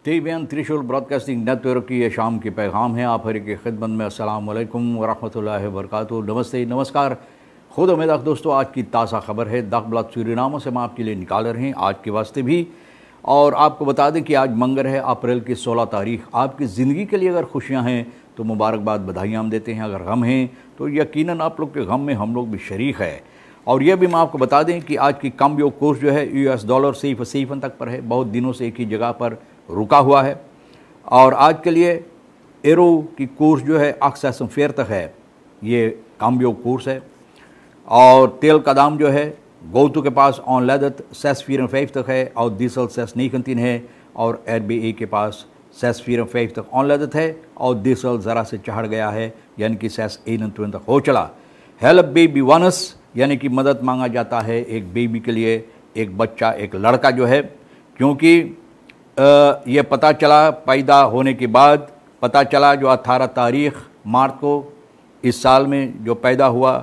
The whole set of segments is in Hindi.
TBN त्रिशूल ब्रॉडकास्टिंग नेटवर्क की ये शाम की पैगाम है आप हर की खिदमत में। अस्सलाम वालेकुम वरहमतुल्लाहि वबरकातुहू। नमस्ते, नमस्कार, खुद उम्मीद दोस्तों। आज की ताज़ा खबर है दागब्लाद सूरीनामा से हम आपके लिए निकाल रहे हैं आज के वास्ते भी। और आपको बता दें कि आज मंगर है, अप्रैल की 16 तारीख। आपकी ज़िंदगी के लिए अगर खुशियाँ हैं तो मुबारकबाद, बधाइयाँ हम देते हैं। अगर गम हैं तो यकीनन आप लोग के गम में हम लोग भी शरीक है। और यह भी हम आपको बता दें कि आज की कम योग कोर्स जो है US डॉलर सिफन तक पर है। बहुत दिनों से एक ही जगह पर रुका हुआ है। और आज के लिए एरो की कोर्स जो है 846 तक है, ये कम योग कोर्स है। और तेल का दाम जो है गोतु के पास ऑन लेदत 645 तक है और डीजल 619 है। और RBA के पास 645 तक ऑन लेदत है और डीजल ज़रा से चढ़ गया है, यानी कि 621 तक हो चला। हेल्प बेबी वनस यानी कि मदद मांगा जाता है एक बेबी के लिए, एक बच्चा, एक लड़का जो है। क्योंकि ये पता चला पैदा होने के बाद, पता चला जो 18 तारीख मार्च को इस साल में जो पैदा हुआ,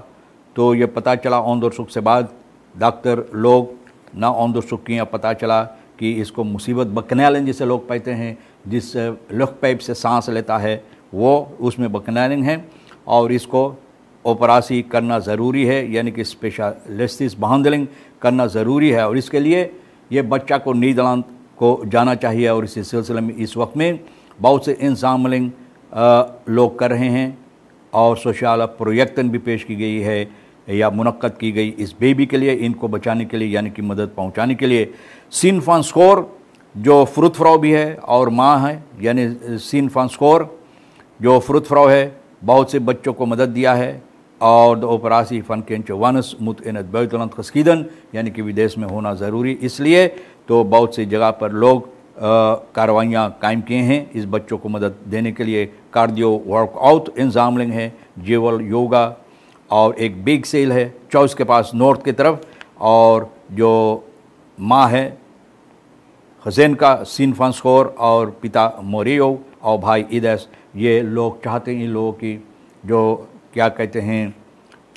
तो ये पता चला ऑन द सुख से बाद डॉक्टर लोग ना ऑन द सुख किया, पता चला कि इसको मुसीबत बकनैलिन जिसे लोग कहते हैं, जिस लुक पाइप से सांस लेता है वो, उसमें बकनैलिन है और इसको ऑपरेशन करना ज़रूरी है, यानी कि स्पेशलिस्ट बहांदलिंग करना ज़रूरी है। और इसके लिए ये बच्चा को नीदरलैंड को जाना चाहिए। और इसी सिलसिले में इस वक्त में बहुत से इंसामलिंग लोग कर रहे हैं और सोशल प्रोजेक्टन भी पेश की गई है या मुनक्कद की गई इस बेबी के लिए, इनको बचाने के लिए, यानी कि मदद पहुंचाने के लिए। सीन फांस्कोर जो फ्रूट फ्राउ भी है और माँ है, यानी सीन फांस्कोर जो फ्रूट फ्राउ है, बहुत से बच्चों को मदद दिया है। और द ओपरासी फ़न के वनस मुत इन बैतुलंद खस्कीदन, यानी कि विदेश में होना ज़रूरी, इसलिए तो बहुत सी जगह पर लोग कार्रवाइयाँ कायम किए हैं इस बच्चों को मदद देने के लिए। कार्डियो वर्कआउट इंजामलिंग है, जेवल योगा और एक बिग सेल है चॉइस के पास नॉर्थ की तरफ। और जो माँ है हसैन का सीन फांस्कोर और पिता मोरियो और भाई इदेस, ये लोग चाहते हैं इन लोगों की जो क्या कहते हैं,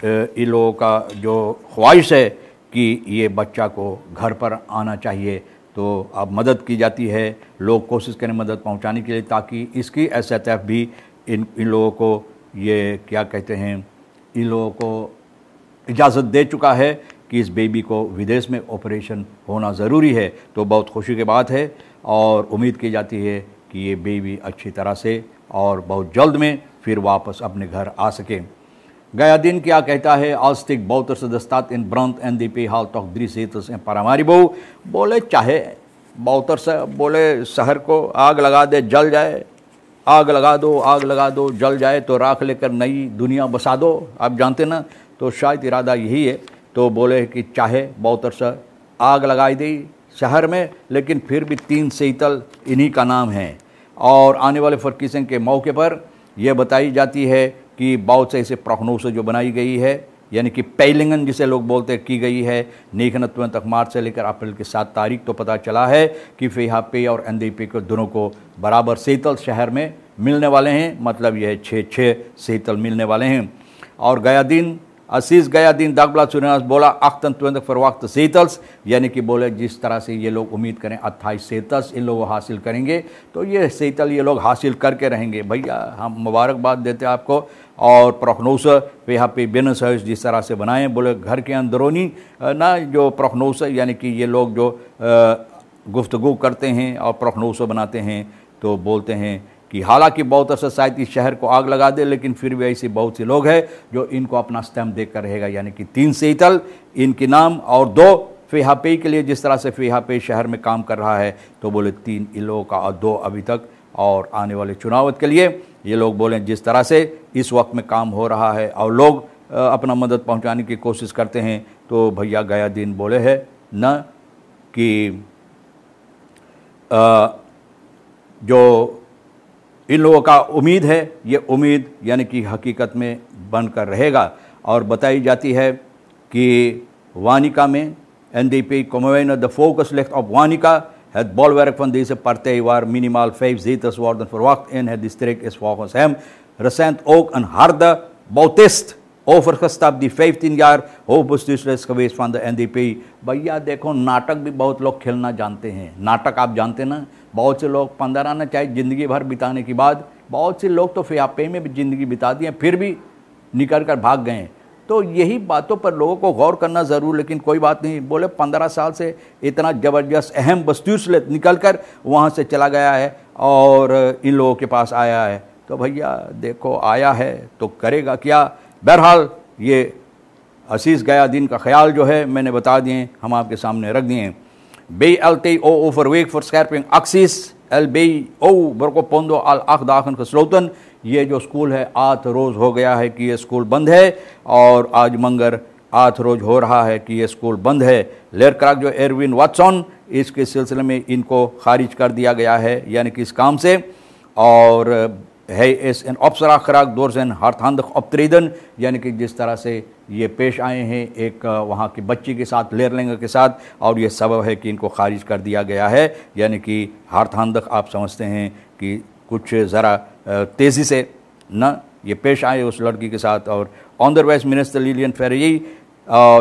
इन लोगों का जो ख्वाहिश है कि ये बच्चा को घर पर आना चाहिए। तो अब मदद की जाती है, लोग कोशिश करें मदद पहुंचाने के लिए, ताकि इसकी SHF भी इन लोगों को ये क्या कहते हैं, इन लोगों को इजाज़त दे चुका है कि इस बेबी को विदेश में ऑपरेशन होना ज़रूरी है। तो बहुत खुशी की बात है और उम्मीद की जाती है कि ये बेबी अच्छी तरह से और बहुत जल्द में फिर वापस अपने घर आ सके। गया दिन क्या कहता है, आस्तिक बौतर सदस्तात इन ब्रंत NDP हाल तक दृश्य परामारी बहु बोले, चाहे बौतर से बोले शहर को आग लगा दे जल जाए, आग लगा दो जल जाए, तो राख लेकर नई दुनिया बसा दो। आप जानते ना, तो शायद इरादा यही है। तो बोले कि चाहे बौतर से आग लगाई दी शहर में, लेकिन फिर भी 3 सेतल इन्हीं का नाम है। और आने वाले फरकिसन के मौके पर यह बताई जाती है कि बहुत से ऐसे प्रोग्नोस जो बनाई गई है, यानी कि पेलिंगन जिसे लोग बोलते की गई है नेकनत्व तक मार्च से लेकर अप्रैल की 7 तारीख। तो पता चला है कि FHP और NDP को दोनों को बराबर सेतल शहर में मिलने वाले हैं, मतलब यह 6 सेतल मिलने वाले हैं। और गया दिन असीस गया दिन दागब्लाद सूरीनामा बोला 28 फरवक्त सेतल्स, यानी कि बोले जिस तरह से ये लोग उम्मीद करें 28 सेतल्स इन लोग हासिल करेंगे, तो ये सेतल ये लोग हासिल करके रहेंगे। भैया हम मुबारकबाद देते हैं आपको। और प्रोग्नोस FHP बिजनेस है जिस तरह से बनाए, बोले घर के अंदरूनी ना जो प्रोग्नोस यानी कि ये लोग जो गुफ्तगू करते हैं और प्रोग्नोस बनाते हैं, तो बोलते हैं कि हालांकि बहुत अरसा शायद इस शहर को आग लगा दे, लेकिन फिर भी ऐसे बहुत से लोग हैं जो इनको अपना स्टैम्प देकर रहेगा, यानी कि 3 सेतल इनके नाम और 2 FHP के लिए। जिस तरह से FHP शहर में काम कर रहा है, तो बोले 3 इन लोगों का और 2 अभी तक। और आने वाले चुनाव के लिए ये लोग बोले जिस तरह से इस वक्त में काम हो रहा है और लोग अपना मदद पहुंचाने की कोशिश करते हैं, तो भैया गया दिन बोले है न कि जो इन लोगों का उम्मीद है, ये उम्मीद यानी कि हकीकत में बनकर रहेगा। और बताई जाती है कि वानिका में NDP kommer de focus ligt op Wanica. Het bolwerk van deze partij waar minimaal 5 zetels worden verwacht in het district is volgens hem recent ook een harde Bautist Over the 15 jaar hoofdbestuurslid geweest van de NDP। भैया देखो, नाटक भी बहुत लोग खेलना जानते हैं। नाटक आप जानते ना, बहुत से लोग 15 आना चाहे ज़िंदगी भर बिताने के बाद, बहुत से लोग तो फ़ियापे में भी ज़िंदगी बिता दी हैं, फिर भी निकल कर भाग गए हैं। तो यही बातों पर लोगों को गौर करना ज़रूर। लेकिन कोई बात नहीं, बोले 15 साल से इतना ज़बरदस्त अहम बस्तूरसलत निकल कर वहाँ से चला गया है और इन लोगों के पास आया है। तो भैया देखो, आया है तो करेगा क्या। बहरहाल ये असीस गया दिन का ख्याल जो है मैंने बता दिए, हम आपके सामने रख दिए। BLTO overweegt verscherping acties LBO Borkopondo al 8 dagen gesloten। ये जो स्कूल है 8 रोज़ हो गया है कि ये स्कूल बंद है और आज मंगर 8 रोज़ हो रहा है कि ये स्कूल बंद है। लेरक्राक जो एरविन वाटसन, इसके सिलसिले में इनको खारिज कर दिया गया है, यानी कि इस काम से। और है इस इन ऑप्सराखराक दोरजन हार्थांदक ऑप्ट्रेडन, यानी कि जिस तरह से ये पेश आए हैं एक वहाँ की बच्ची के साथ, लेरलिंग के साथ, और ये सबब है कि इनको खारिज कर दिया गया है। यानी कि हार्थांदक आप समझते हैं कि कुछ ज़रा तेज़ी से न ये पेश आए उस लड़की के साथ। और ऑनरवाइस मिनिस्टर लिलियन फेरेई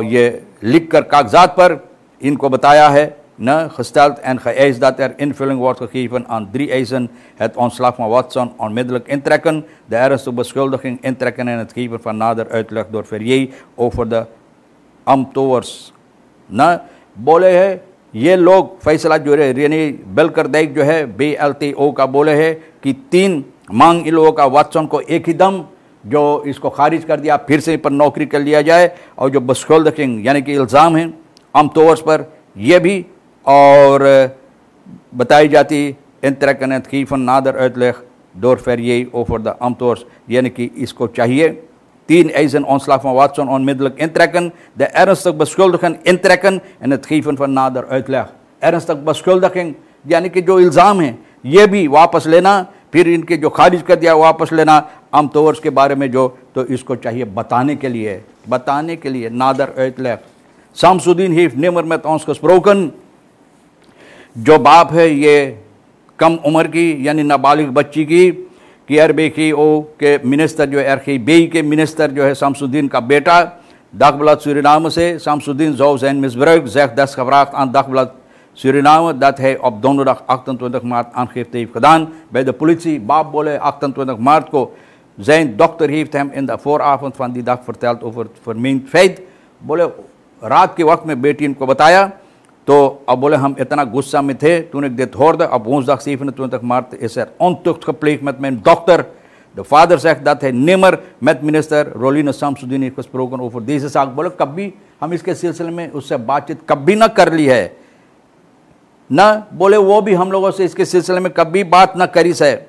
ये लिख कर कागजात पर इनको बताया है न gesteld en geëist dat invulling wordt gegeven aan 3 eisen: het ontslag van Watson onmiddellijk intrekken, de ernstige beschuldiging intrekken en het geven van nader uitleg door Ferrier over de ambthouders। न बोले है ये लोग फैसला जो है रेनी बेलकरदैक जो है BLTO का बोले है कि 3 मांग इन लोगों का वाटसन को एक ही दम जो इसको खारिज कर दिया, फिर से पर नौकरी कर लिया जाए। और जो beschuldiging यानी कि इल्ज़ाम है ambthouders पर, ये भी और बताई जाती intrekken het geven nader uitleg door Ferrier over de ambthouders, यानी कि इसको चाहिए 3 eisen: ontslag van Watson onmiddellijk intrekken, de ernstig beschuldigen intrekken en het geven van nader uitleg। ernstig beschuldiging यानी कि जो इल्ज़ाम है ये भी वापस लेना, फिर इनके जो खारिज कर दिया वापस लेना। ambthouders के बारे में जो, तो इसको चाहिए बताने के लिए nader uitleg। Samsudin heeft nimmer met ons gesproken। जो बाप है ये कम उम्र की यानी नाबालिग बच्ची की कि RBKO के मिनिस्टर जो है, RGB के मिनिस्टर जो है Samsudin का बेटा, Dagblad Suriname से Samsudin zou zijn misbruikt, zegt desgevraagd aan Dagblad Suriname dat hij op donderdag 28 maart aangifte heeft gedaan bij de politie। बाप बोले 28 maart को zijn dokter heeft hem in de vooravond van die dag verteld over het vermeend feit। बोले रात के वक्त में बेटी इनको बताया, तो अब बोले हम इतना गुस्सा में थे toen ik dit hoorde op woensdag 27 maart is ontucht gepleegd met mijn dochter। De vader zegt dat hij nimmer met minister Roline Samsudin heeft gesproken over deze zaak। बोले कभी हम इसके सिलसिले में उससे बातचीत कभी ना कर ली है, ना बोले वो भी हम लोगों से इसके सिलसिले में कभी बात ना करी है।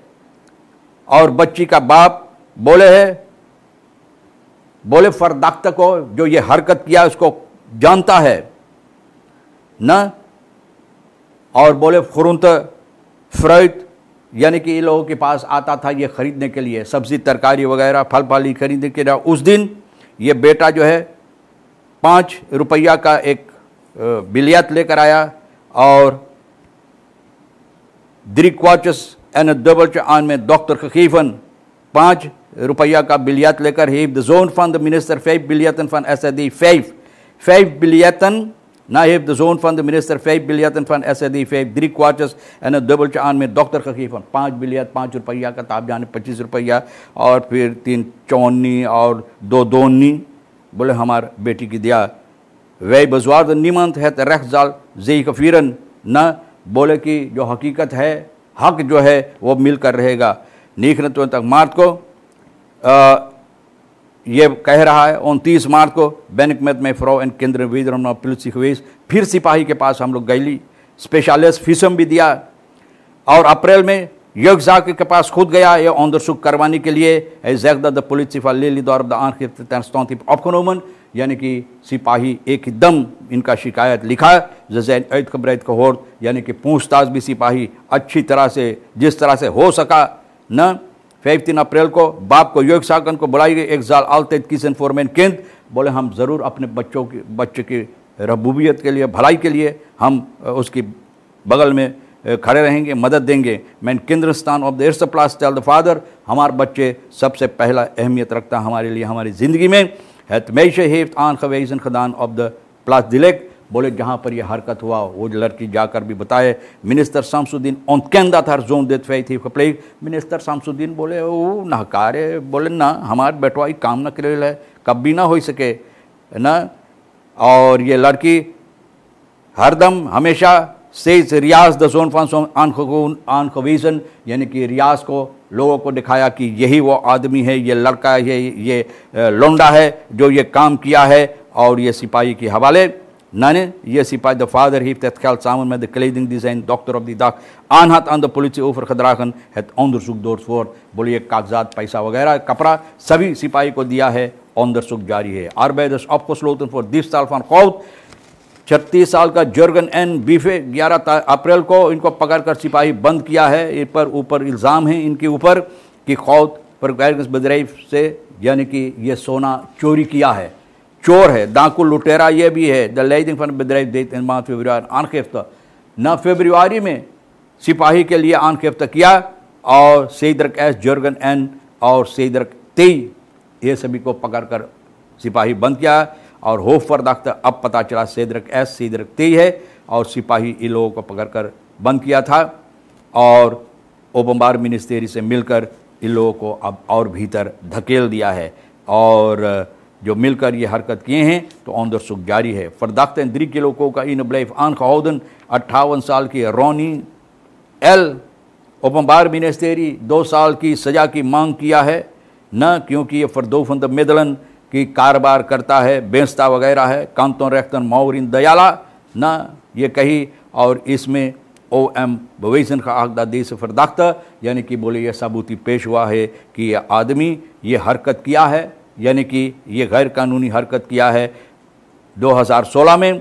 और बच्ची का बाप बोले है, बोले फरदाख्त को जो ये हरकत किया उसको जानता है न। और बोले खुरुंत फ्राइट यानी कि ये लोगों के पास आता था ये ख़रीदने के लिए, सब्ज़ी तरकारी वगैरह फल फली खरीदने के लिए। उस दिन ये बेटा जो है 5 रुपया का एक बिलियत लेकर आया और drikwatjes en het dubbeltje aan met dokter gegeven। 5 रुपया का बिलियत लेकर heeft de zoon van de minister 5 biljetten van SED 5 biljetten। Na heeft de zoon van de minister 5 biljetten van SED 5 drikwatjes en het dubbeltje aan met dokter gegeven। 5 बिलियत 5 रुपया का, ताब जाने 25 रुपया और फिर 3 चौन्नी और 2 दोन्नी। बोले हमार बेटी की दिया। wij bezwaarden niemand het recht zal zegevieren। न बोले कि जो हकीकत है, हक जो है वो मिलकर रहेगा। 29 maart को ये कह रहा है 29 maart को ben ik met mijn vrouw en kinderen wederom naar politie geweest। फिर सिपाही के पास हम लोग गईली, स्पेशलिस्ट फीसम भी दिया। और अप्रैल में jeugdzaken के पास खुद गया ये onderzoek करवाने के लिए। hij zegt dat de politie van Lelydorp de aangifte ter stand heeft opgenomen, यानी कि सिपाही एकदम इनका शिकायत लिखा। ze zijn uitgebreid gehoord, यानी कि पूछताछ भी सिपाही अच्छी तरह से जिस तरह से हो सका न। 15 अप्रैल को बाप को jeugdzaken को बुलाई गई। एक जाल altijd kiezen voor mijn kind। बोले हम ज़रूर अपने बच्चे की रबूबियत के लिए, भलाई के लिए हम उसकी बगल में खड़े रहेंगे, मदद देंगे। मैन किंद्रस्तान ऑफ द इर्स प्लास टेल द फादर, हमारे बच्चे सबसे पहला अहमियत रखता है हमारे लिए, हमारी ज़िंदगी में। हैत मेशे हेफ्त आन खवेज़न खदान ऑफ द प्लास दिलेक, बोले जहाँ पर यह हरकत हुआ वो लड़की जाकर भी बताए। मिनिस्टर शामसुद्दीन ओंकेंदा था जोन देत फे थी खपले। मिनिस्टर शामसुद्दीन बोले वो नहकारे, बोले ना हमारे बेटवाई काम न करे है, कभी ना हो सके ना। और ये लड़की हरदम हमेशा से रियाज द जोन आन खवीज़न, यानी कि रियाज को लोगों को दिखाया कि यही वो आदमी है, ये लड़का है, ये लोंडा है जो ये काम किया है। और ये सिपाही के हवाले नाने ये सिपाही द फादर हिफ तथ ख्याल सामन में the clothing design doctor of the दाग आन हाथ आन द पुलिस ओफर खदराखन है ऑनदरसुक दौर फोर, बोलिए कागजात पैसा वगैरह कपड़ा सभी सिपाही को दिया है, ऑनदरसुक जारी है। आरबेदस ऑफ स्लोतन फॉर दिस साल फॉर खौत 36 साल का जर्गन एन बीफे 11 अप्रैल को इनको पकड़कर सिपाही बंद किया है। इन पर ऊपर इल्ज़ाम है इनके ऊपर कि खौत पर बदराई से, यानी कि ये सोना चोरी किया है, चोर है, डाकू लुटेरा ये भी है। द लेदिंग फन बदराई देते हैं माह फरवरी आनखेफ्ता न फरवरी में सिपाही के लिए आनखेफ्ता किया। और सेदरक एस जर्गन एन और सेदरक तेई ये सभी को पकड़कर सिपाही बंद किया। और होफ पर दाख्ता अब पता चला सेदरक एस सेदरक तेई है और सिपाही इन लोगों को पकड़कर बंद किया था। और ओबम्बार मिनिस्ट्री से मिलकर इन लोगों को अब और भीतर धकेल दिया है। और जो मिलकर ये हरकत किए हैं तो ऑनदरसुक जारी है। फरदाख्त द्री के लोगों का इन ब्लेफ आन खौदन 58 साल की रोनी एल ओपम्बार मिनिस्ट्री 2 साल की सज़ा की मांग किया है, न क्योंकि ये फरदोफंद मेदलन की कारोबार करता है, बेचता वगैरह है, कांतों रेख्तन मावरिन दयाला न ये कही। और इसमें OM बवैसन का आगदा दे से फरदाख्ता, यानी कि बोले यह सबूती पेश हुआ है कि यह आदमी ये हरकत किया है, यानी कि ये गैर कानूनी हरकत किया है 2016 में।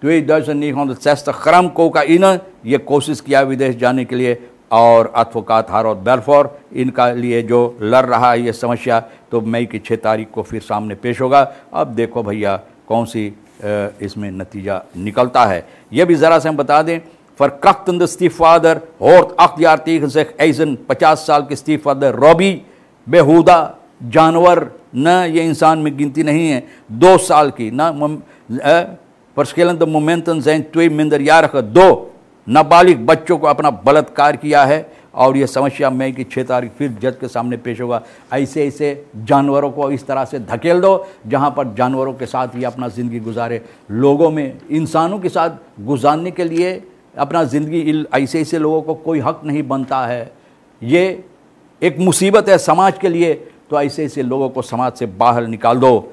तो खरम को का इन ये कोशिश किया विदेश जाने के लिए। और एडवोकेट हारोल्ड बेलफोर इनका लिए जो लड़ रहा है ये समस्या, तो मई की 6 तारीख को फिर सामने पेश होगा। अब देखो भैया कौन सी इसमें नतीजा निकलता है। ये भी ज़रा से हम बता दें, फरक्रख्तंद स्टीफ फादर होर्ट अख्तियार तीख से ऐसन 50 साल के स्टीफ फादर रॉबी बेहुदा जानवर, न ये इंसान में गिनती नहीं है। 2 साल की न परस्केलन मोमेंटन जैन ट्वे मिंदर यार 2 नाबालिग बच्चों को अपना बलात्कार किया है। और ये समस्या मई की 6 तारीख फिर जज के सामने पेश होगा। ऐसे ऐसे जानवरों को इस तरह से धकेल दो जहाँ पर जानवरों के साथ ये अपना ज़िंदगी गुजारे। लोगों में इंसानों के साथ गुजारने के लिए अपना ज़िंदगी ऐसे ऐसे लोगों को कोई हक नहीं बनता है। ये एक मुसीबत है समाज के लिए, तो ऐसे ऐसे लोगों को समाज से बाहर निकाल दो।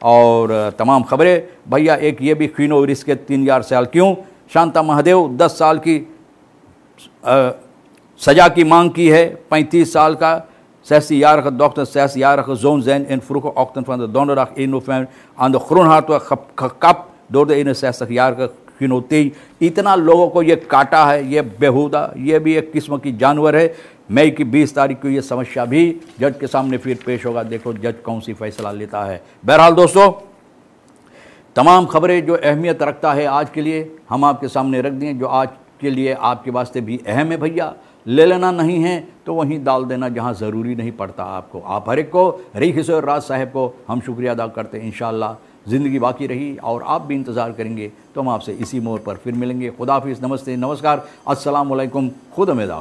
और तमाम खबरें भैया, एक ये भी खीनो और इसके 3,000 साल क्यों। शांता महादेव 10 साल की सज़ा की मांग की है। 35 साल का सैसी यार डॉक्टर सैस यार जोन जैन इन फ्रुख ऑक्टन फन दोनों इन आन द खुरन हाथ कप दो इन सैस यार खिनोती। इतना लोगों को ये काटा है, ये बेहुदा, ये भी एक किस्म की जानवर है। मई की 20 तारीख को ये समस्या भी जज के सामने फिर पेश होगा। देखो जज कौन सी फैसला लेता है। बहरहाल दोस्तों, तमाम खबरें जो अहमियत रखता है आज के लिए हम आपके सामने रख दें, जो आज के लिए आपके वास्ते भी अहम है। भैया ले लेना नहीं है तो वहीं डाल देना जहां ज़रूरी नहीं पड़ता आपको। आप हर एक को रही किशोर राज साहब को हम शुक्रिया अदा करते हैं। इंशाअल्लाह ज़िंदगी बाकी रही और आप भी इंतज़ार करेंगे तो हम आपसे इसी मोड़ पर फिर मिलेंगे। खुदा हाफिज़, नमस्ते, नमस्कार, अस्सलाम वालेकुम, खुद उम्मीद।